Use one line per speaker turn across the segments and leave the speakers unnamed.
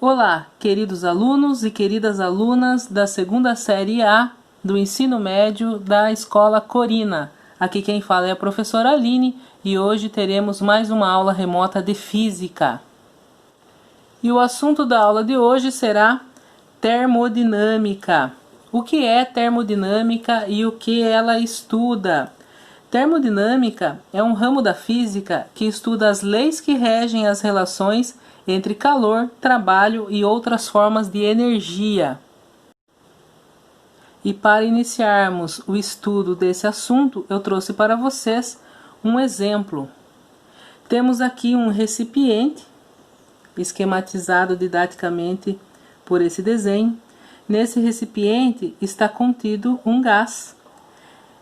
Olá, queridos alunos e queridas alunas da segunda série A do ensino médio da Escola Corina. Aqui quem fala é a professora Aline e hoje teremos mais uma aula remota de Física. E o assunto da aula de hoje será termodinâmica. O que é termodinâmica e o que ela estuda? Termodinâmica é um ramo da física que estuda as leis que regem as relações entre calor, trabalho e outras formas de energia. E para iniciarmos o estudo desse assunto, eu trouxe para vocês um exemplo. Temos aqui um recipiente, esquematizado didaticamente por esse desenho. Nesse recipiente está contido um gás.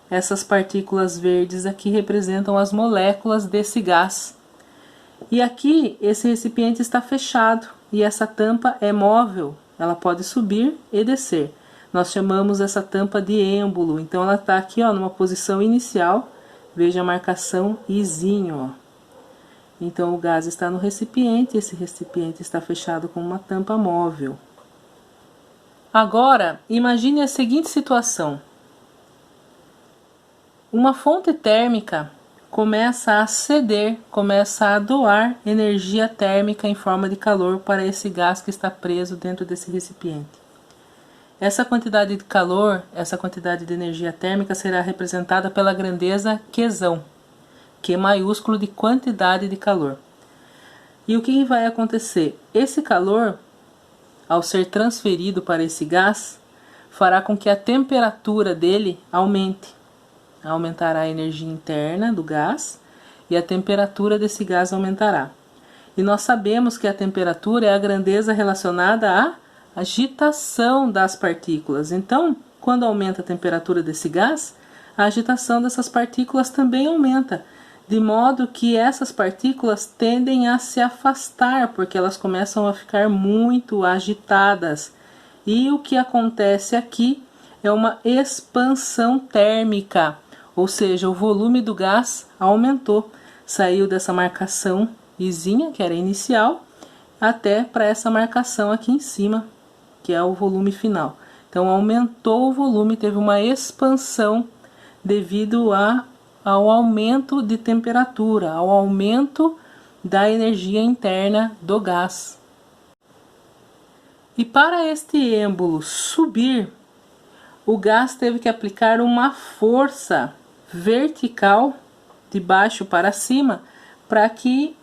Essas partículas verdes aqui representam as moléculas desse gás. E aqui esse recipiente está fechado e essa tampa é móvel, ela pode subir e descer. Nós chamamos essa tampa de êmbolo, então ela está aqui numa posição inicial, veja a marcação Izinho. Então o gás está no recipiente, esse recipiente está fechado com uma tampa móvel. Agora, imagine a seguinte situação. Uma fonte térmica começa a ceder, começa a doar energia térmica em forma de calor para esse gás que está preso dentro desse recipiente. Essa quantidade de calor, essa quantidade de energia térmica será representada pela grandeza Qzão, Q maiúsculo de quantidade de calor. E o que vai acontecer? Esse calor, ao ser transferido para esse gás, fará com que a temperatura dele aumente. Aumentará a energia interna do gás e a temperatura desse gás aumentará. E nós sabemos que a temperatura é a grandeza relacionada à agitação das partículas. Então, quando aumenta a temperatura desse gás, a agitação dessas partículas também aumenta, de modo que essas partículas tendem a se afastar, porque elas começam a ficar muito agitadas. E o que acontece aqui é uma expansão térmica. Ou seja, o volume do gás aumentou, saiu dessa marcação Izinha, que era inicial, até para essa marcação aqui em cima, que é o volume final. Então aumentou o volume, teve uma expansão devido ao aumento de temperatura, ao aumento da energia interna do gás. E para este êmbolo subir, o gás teve que aplicar uma força vertical de baixo para cima para que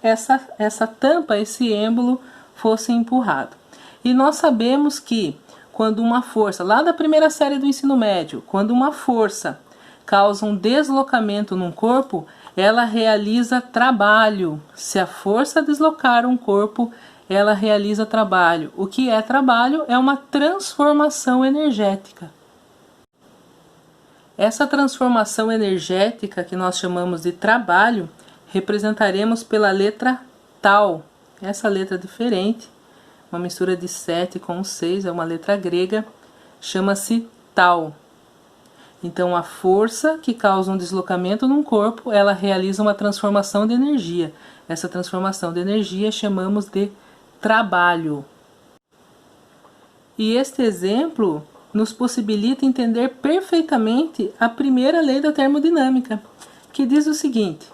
essa tampa, esse êmbolo fosse empurrado. E nós sabemos que quando uma força, lá da primeira série do ensino médio, quando uma força causa um deslocamento num corpo, ela realiza trabalho. Se a força deslocar um corpo, ela realiza trabalho. O que é trabalho? É uma transformação energética. Essa transformação energética, que nós chamamos de trabalho, representaremos pela letra Tau. Essa letra diferente, uma mistura de 7 com 6, é uma letra grega, chama-se Tau. Então, a força que causa um deslocamento num corpo, ela realiza uma transformação de energia. Essa transformação de energia chamamos de trabalho. E este exemplo nos possibilita entender perfeitamente a primeira lei da termodinâmica, que diz o seguinte: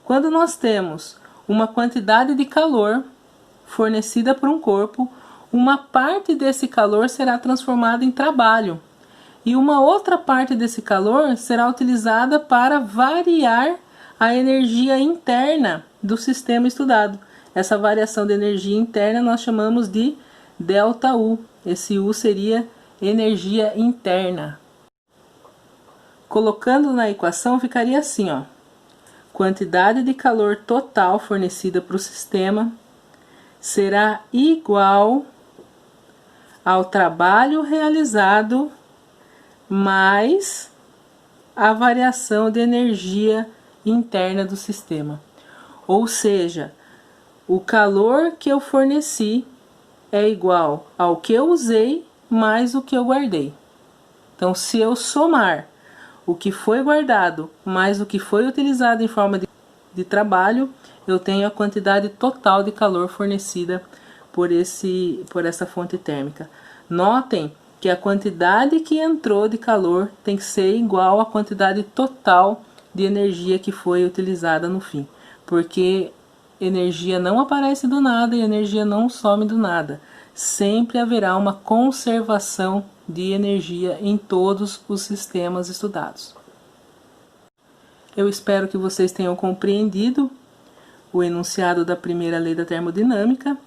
quando nós temos uma quantidade de calor fornecida por um corpo, uma parte desse calor será transformada em trabalho, e uma outra parte desse calor será utilizada para variar a energia interna do sistema estudado. Essa variação de energia interna nós chamamos de ΔU. Esse U seria energia interna. Colocando na equação ficaria assim, quantidade de calor total fornecida para o sistema será igual ao trabalho realizado mais a variação de energia interna do sistema. Ou seja, o calor que eu forneci é igual ao que eu usei mais o que eu guardei. Então, se eu somar o que foi guardado mais o que foi utilizado em forma de de trabalho, eu tenho a quantidade total de calor fornecida por essa fonte térmica. Notem que a quantidade que entrou de calor tem que ser igual à quantidade total de energia que foi utilizada no fim, porque energia não aparece do nada e energia não some do nada. Sempre haverá uma conservação de energia em todos os sistemas estudados. Eu espero que vocês tenham compreendido o enunciado da primeira lei da termodinâmica,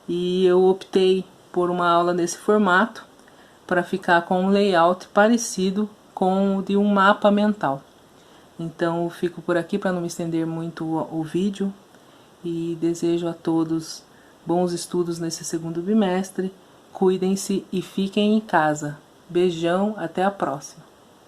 e eu optei por uma aula nesse formato para ficar com um layout parecido com o de um mapa mental. Então eu fico por aqui para não me estender muito o vídeo, e desejo a todos bons estudos nesse segundo bimestre. Cuidem-se e fiquem em casa. Beijão, até a próxima.